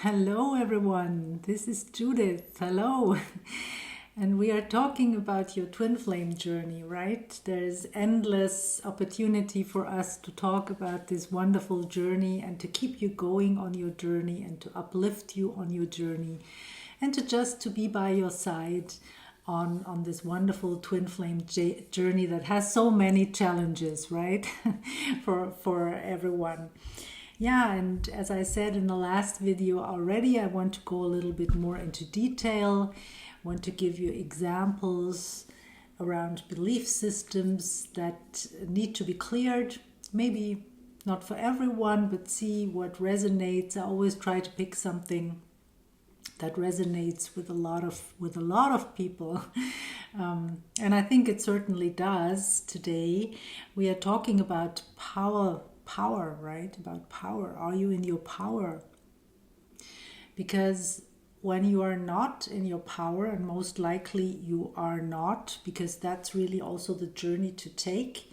Hello, everyone. This is Judith. Hello. And we are talking about your twin flame journey, right? There's endless opportunity for us to talk about this wonderful journey and to keep you going on your journey and to uplift you on your journey and to just to be by your side on this wonderful twin flame journey that has so many challenges, right? for everyone. Yeah, and as I said in the last video already, I want to go a little bit more into detail. I want to give you examples around belief systems that need to be cleared. Maybe not for everyone, but see what resonates. I always try to pick something that resonates with a lot of people, and I think it certainly does. Today, we are talking about power, right? About power. Are you in your power? Because when you are not in your power, and most likely you are not, because that's really also the journey to take,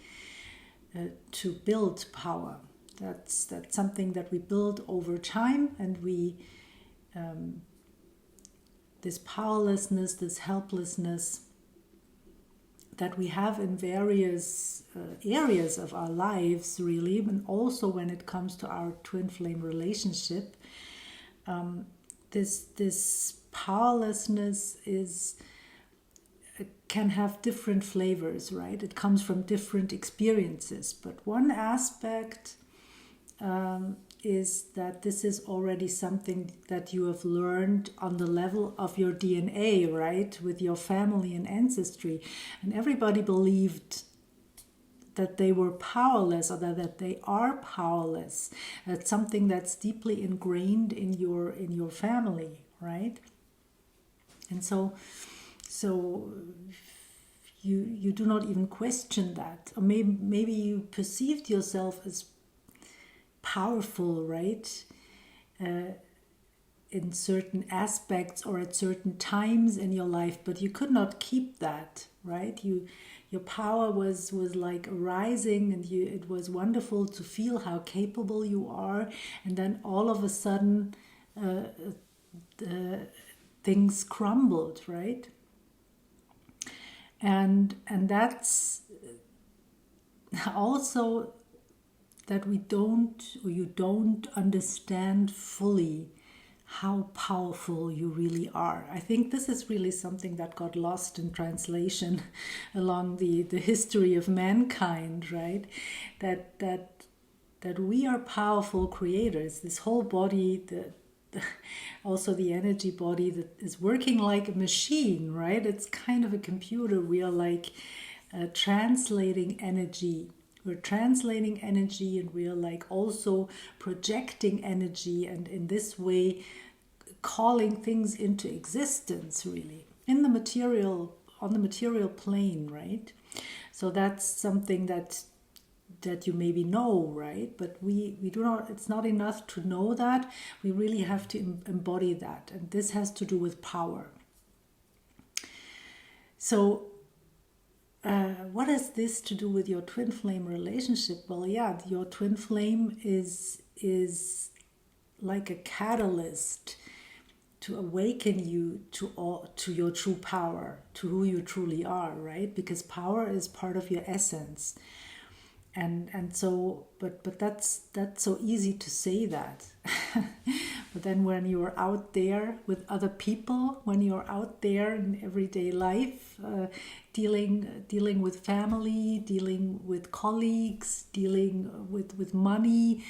to build power. That's something that we build over time, and we this powerlessness, this helplessness that we have in various areas of our lives, really, and also when it comes to our twin flame relationship. This powerlessness is can have different flavors, right? It comes from different experiences, but one aspect is that this is already something that you have learned on the level of your DNA, right? With your family and ancestry. And everybody believed that they were powerless, or that they are powerless. That's something that's deeply ingrained in your family, right? And so you do not even question that. Or maybe you perceived yourself as powerful, right? In certain aspects or at certain times in your life, but you could not keep that, right? Your power was like rising, and it was wonderful to feel how capable you are, and then all of a sudden things crumbled, right? And that's also that you don't understand fully how powerful you really are. I think this is really something that got lost in translation along the history of mankind, right? That we are powerful creators. This whole body, also the energy body that is working like a machine, right? It's kind of a computer. We are like translating energy. We're translating energy, and we are like also projecting energy, and in this way calling things into existence, really, in the material, on the material plane, right? So that's something that you maybe know, right? But we do not, it's not enough to know that. We really have to embody that, and this has to do with power. So what has this to do with your twin flame relationship? Well, yeah, your twin flame is like a catalyst to awaken you to your true power, to who you truly are, right? Because power is part of your essence. And so but that's so easy to say that. But then when you're out there with other people, when you're out there in everyday life, dealing with family, dealing with colleagues, dealing with money,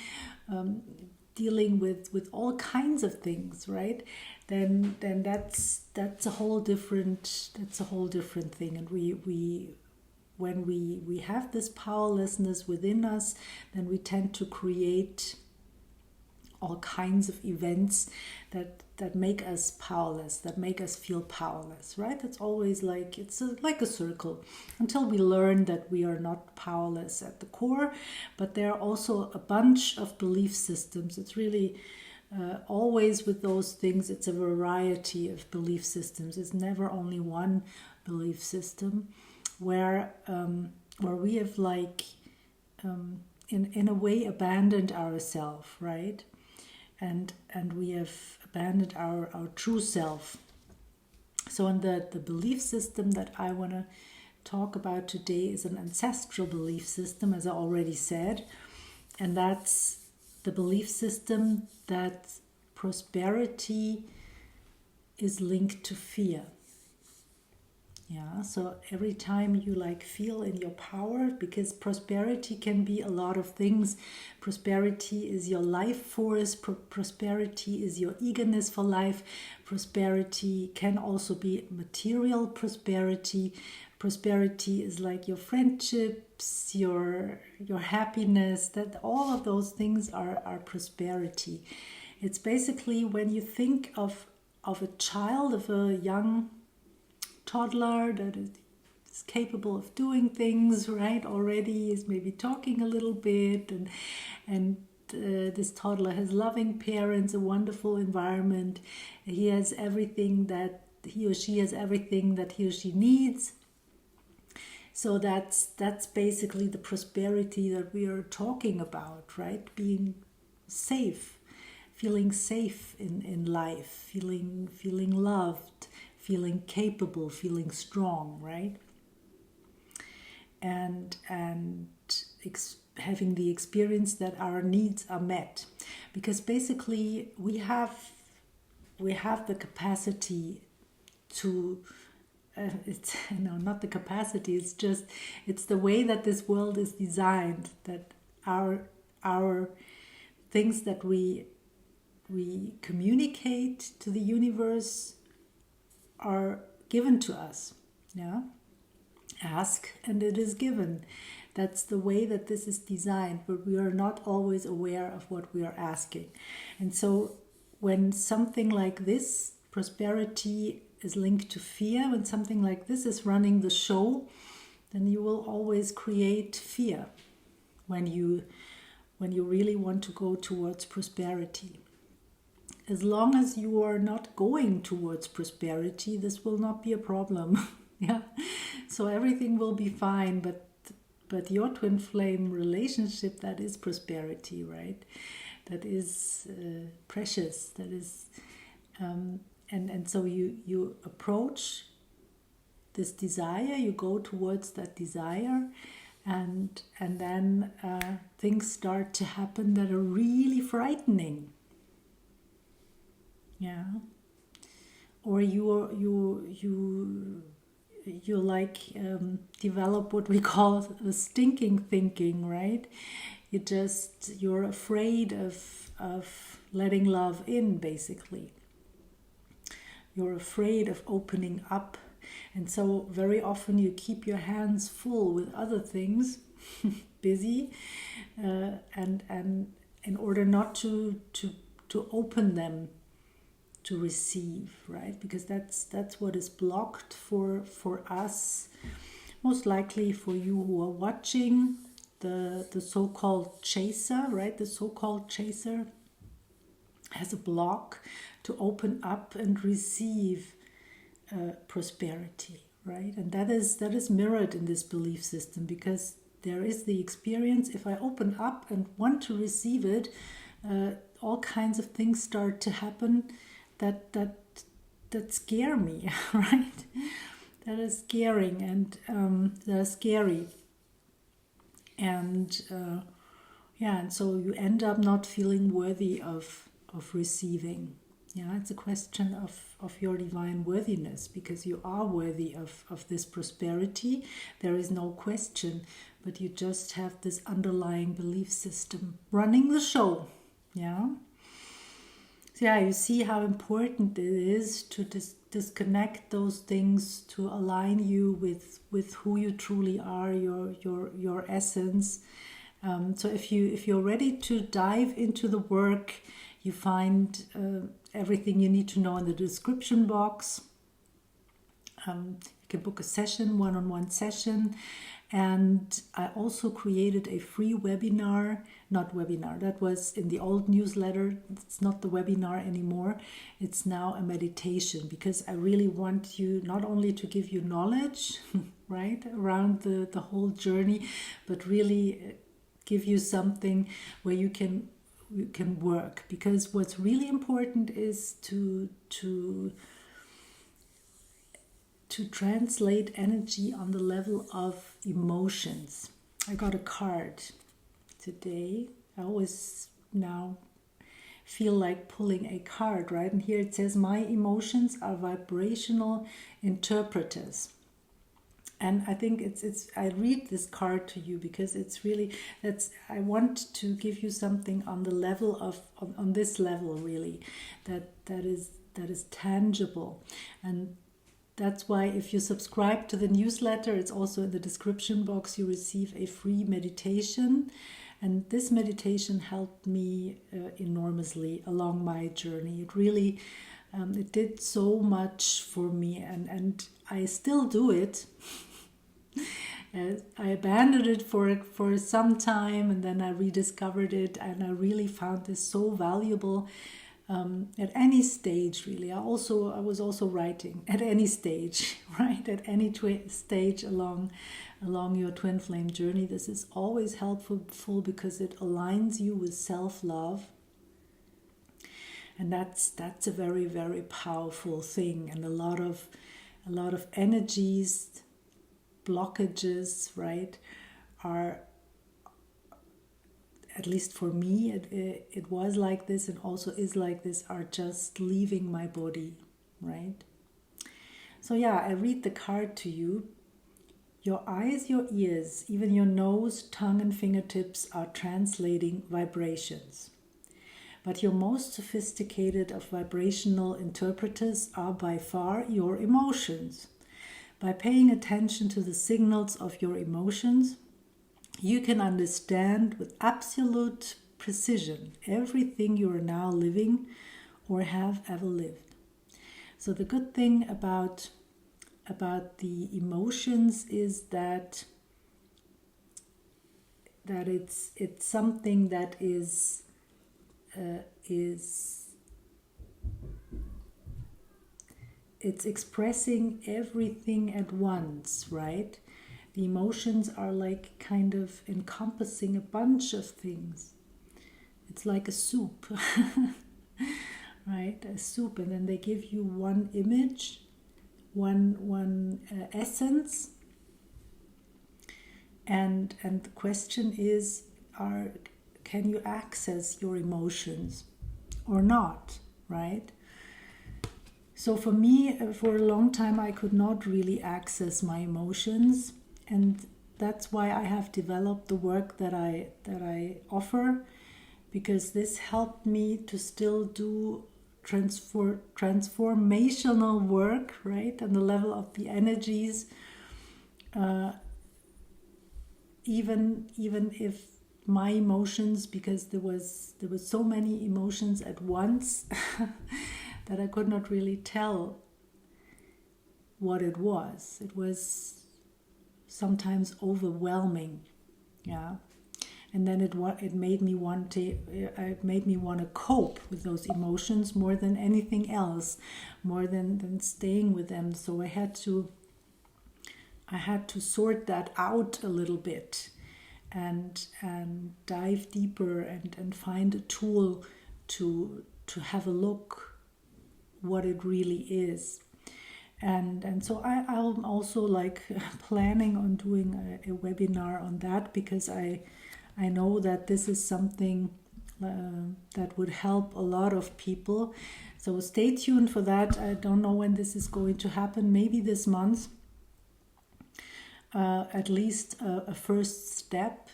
dealing with all kinds of things, right? Then that's a whole different thing. And we when we have this powerlessness within us, then we tend to create all kinds of events that make us powerless, that make us feel powerless, right? It's always like, like a circle, until we learn that we are not powerless at the core. But there are also a bunch of belief systems. It's really always with those things, it's a variety of belief systems. It's never only one belief system where we have like in a way abandoned ourselves, right? and we have abandoned our true self. So, and the belief system that I want to talk about today is an ancestral belief system, as I already said, and that's the belief system that prosperity is linked to fear. Yeah, so every time you like feel in your power, because prosperity can be a lot of things. Prosperity is your life force, prosperity is your eagerness for life, prosperity can also be material prosperity. Prosperity is like your friendships, your happiness, that all of those things are prosperity. It's basically when you think of a child, of a young toddler that is capable of doing things, right? Already is maybe talking a little bit, and this toddler has loving parents, a wonderful environment. He has everything that he or she has everything that he or she needs. So that's basically the prosperity that we are talking about, right? Being safe, feeling safe in life, feeling loved, feeling capable, feeling strong, right? And having the experience that our needs are met, because basically we have the capacity to. It's not the capacity. It's the way that this world is designed. That our things that we communicate to the universe are given to us. Yeah, ask and it is given. That's the way that this is designed, but we are not always aware of what we are asking. And so when something like this, prosperity, is linked to fear, when something like this is running the show, then you will always create fear when you really want to go towards prosperity. As long as you are not going towards prosperity, this will not be a problem. Yeah, so everything will be fine, but your twin flame relationship, that is prosperity, right? That is precious, that is and so you approach this desire, you go towards that desire, and then things start to happen that are really frightening. Yeah, or you like develop what we call a stinking thinking, right? You're afraid of letting love in, basically. You're afraid of opening up, and so very often you keep your hands full with other things, busy, and in order not to open them to receive, right? Because that's what is blocked for us. Most likely for you who are watching, the so-called chaser, right? The so-called chaser has a block to open up and receive prosperity, right? And that is mirrored in this belief system, because there is the experience, if I open up and want to receive it, all kinds of things start to happen that scare me, right? That is scaring, and they're scary, and and so you end up not feeling worthy of receiving. Yeah, it's a question of your divine worthiness, because you are worthy of this prosperity. There is no question, but you just have this underlying belief system running the show. Yeah. So yeah, you see how important it is to disconnect those things, to align you with who you truly are, your essence. So if you're ready to dive into the work, you find everything you need to know in the description box. You can book a session, one-on-one session. And I also created a free webinar, that was in the old newsletter. It's not the webinar anymore. It's now a meditation, because I really want you not only to give you knowledge, right, around the whole journey, but really give you something where you can can work, because what's really important is to translate energy on the level of emotions. I got a card today. I always now feel like pulling a card, right? And here it says, my emotions are vibrational interpreters. And I think it's I read this card to you because it's really, I want to give you something on the level of on this level, really, that is tangible. And that's why if you subscribe to the newsletter, it's also in the description box, you receive a free meditation. And this meditation helped me enormously along my journey. It really, it did so much for me, and I still do it. I abandoned it for some time, and then I rediscovered it, and I really found this so valuable. At any stage, really. I was also writing at any stage, right? At any stage along your twin flame journey. This is always helpful because it aligns you with self-love, and that's a very, very powerful thing. And a lot of energies, blockages, right, are, at least for me, it was like this and also is like this, are just leaving my body, right? So yeah, I read the card to you. Your eyes, your ears, even your nose, tongue and fingertips are translating vibrations. But your most sophisticated of vibrational interpreters are by far your emotions. By paying attention to the signals of your emotions, you can understand with absolute precision everything you are now living or have ever lived. So the good thing about the emotions is that it's something that is it's expressing everything at once, right? The emotions are like kind of encompassing a bunch of things. It's like a soup, right? A soup, and then they give you one image, one essence, and the question is, can you access your emotions or not, right? So for me, for a long time, I could not really access my emotions. And that's why I have developed the work that I offer, because this helped me to still do transformational work, right, on the level of the energies, even if my emotions, because there was so many emotions at once that I could not really tell what it was. It was sometimes overwhelming, yeah. And then it made me want to cope with those emotions more than anything else, more than staying with them. So I had to sort that out a little bit, and dive deeper and find a tool to have a look what it really is. And so I'm also like planning on doing a webinar on that, because I know that this is something that would help a lot of people. So stay tuned for that. I don't know when this is going to happen, maybe this month, at least a first step.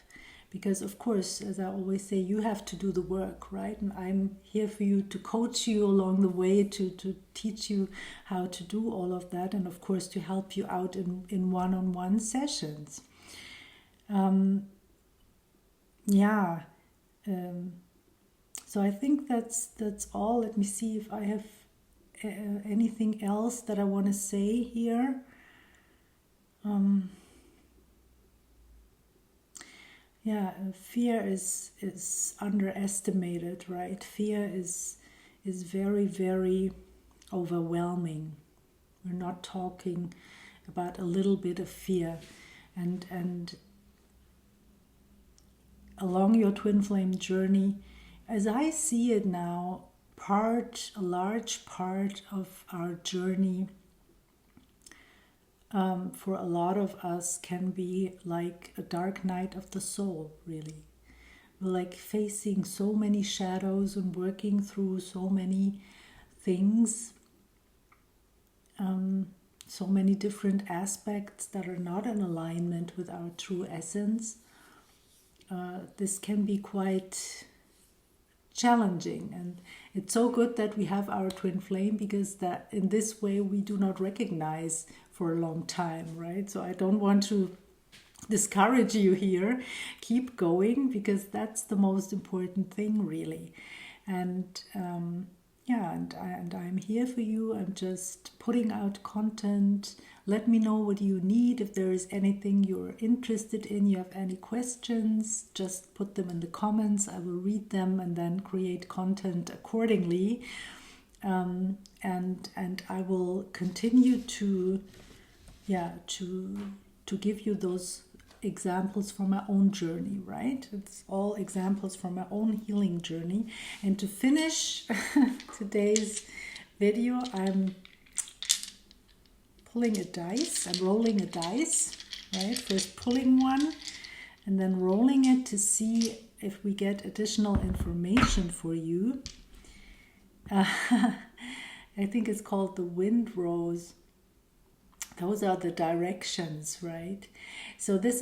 Because of course, as I always say, you have to do the work, right? And I'm here for you to coach you along the way, to teach you how to do all of that, and of course to help you out in one-on-one sessions. So I think that's all. Let me see if I have anything else that I want to say here. Fear is underestimated, right? Fear is very, very overwhelming. We're not talking about a little bit of fear. And along your twin flame journey, As I see it now, a large part of our journey for a lot of us can be like a dark night of the soul, really. We're like facing so many shadows and working through so many things, so many different aspects that are not in alignment with our true essence. This can be quite challenging, and it's so good that we have our twin flame, because that in this way we do not recognize for a long time, right? So I don't want to discourage you here. Keep going, because that's the most important thing, really. And and I'm here for you. I'm just putting out content. Let me know what you need. If there is anything you're interested in, you have any questions, just put them in the comments. I will read them and then create content accordingly. And I will continue to give you those examples from my own journey, right? It's all examples from my own healing journey. And to finish today's video, I'm pulling a dice. I'm rolling a dice, right? First pulling one and then rolling it to see if we get additional information for you. I think it's called the wind rose. Those are the directions, right? So this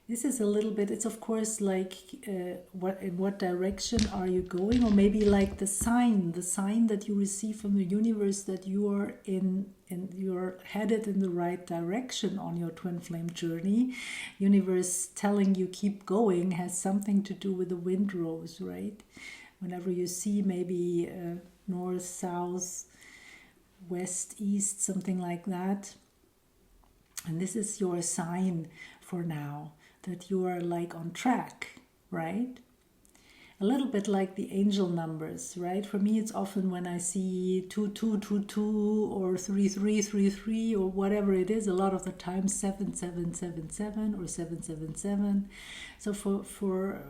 this is a little bit, it's of course like in what direction are you going, or maybe like the sign that you receive from the universe that you are you're headed in the right direction on your twin flame journey. Universe telling you keep going has something to do with the wind rose, right? Whenever you see maybe north, south, west, east, something like that. And this is your sign for now, that you are like on track, right? A little bit like the angel numbers, right? For me, it's often when I see 2222 or 3333 or whatever it is, a lot of the time 7777 or 777. So for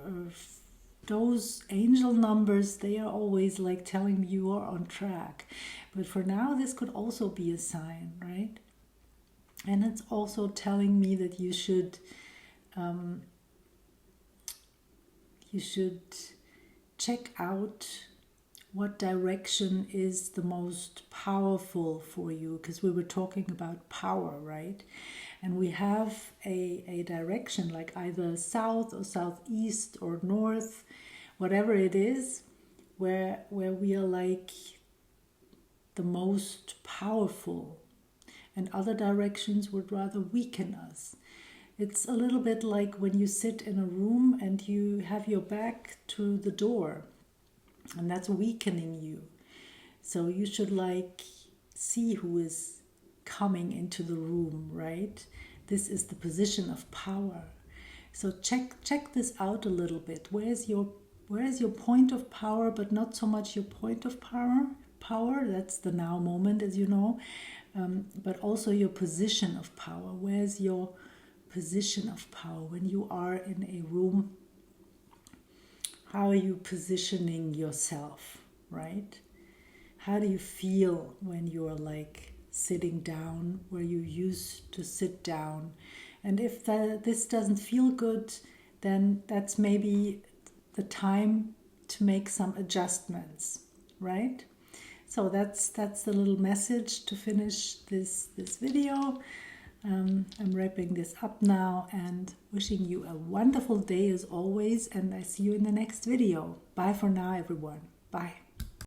those angel numbers, they are always like telling me you are on track. But for now, this could also be a sign, right? And it's also telling me that you should check out what direction is the most powerful for you, because we were talking about power, right? And we have a direction like either south or southeast or north, whatever it is, where we are like the most powerful, and other directions would rather weaken us. It's a little bit like when you sit in a room and you have your back to the door, and that's weakening you. So you should like see who is coming into the room, right? This is the position of power. So check this out a little bit. Where's your point of power, but not so much your point of power. That's the now moment, as you know, but also your position of power. Where's your position of power when you are in a room? How are you positioning yourself, right? How do you feel when you're like sitting down where you used to sit down? And if this doesn't feel good, then that's maybe the time to make some adjustments, right? So that's the little message to finish this video. I'm wrapping this up now and wishing you a wonderful day as always, and I see you in the next video. Bye for now, everyone. Bye.